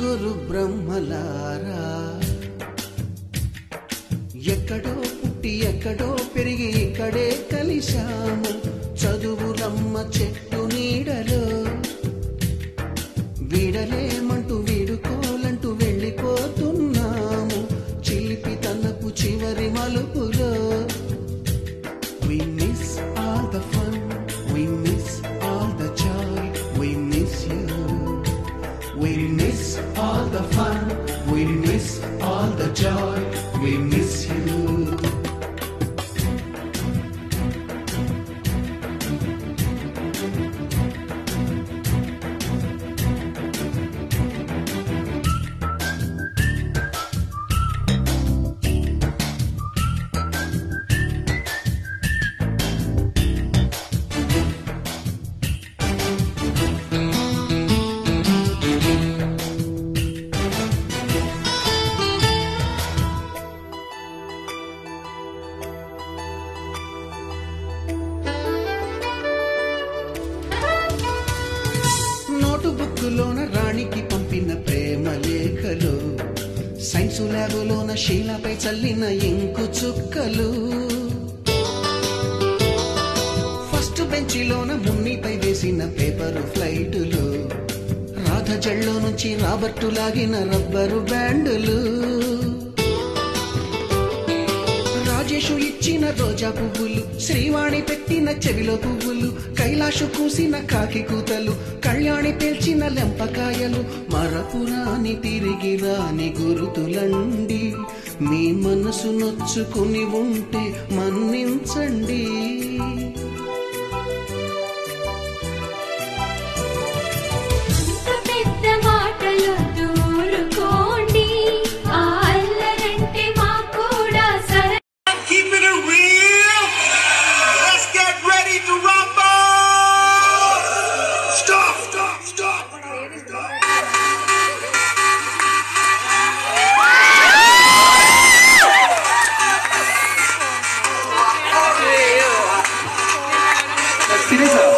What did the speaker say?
ముగ్గురు బ్రహ్మలారా ఎక్కడో పుట్టి ఎక్కడో పెరిగి ఇక్కడే కలిశాము చదువులమ్మ చెట్టు నీడలో వీడలేమంటూ వీడుకోలంటూ వెళ్ళిపోతున్నాము చిలిపి తనపు చివరి మలుపులో We miss all the fun, we miss all the joy, we miss you. We miss all the fun, we miss all the joy, we miss you. బుక్కులోన రాణికి పంపిన ప్రేమ లేఖలు సైన్సు ల్యాబులోన శీలపై చల్లిన ఇంకు చుక్కలు ఫస్ట్ బెంచిలోన మున్నిపై వేసిన పేపరు ఫ్లైటులు రాధ జల్లో నుంచి రాబర్టు లాగిన rubber బ్యాండులు Rajesh ఇచ్చిన రోజా పువ్వులు శ్రీవాణి పెట్టిన చెవిలో పువ్వులు కైలాషు కూసిన కాకి కూతలు కళ్యాణి పేల్చిన లెంపకాయలు మరపురాని తిరిగి రాని గురుతులండి మీ మనసు నొచ్చుకుని ఉంటే మన్నించండి Seriously?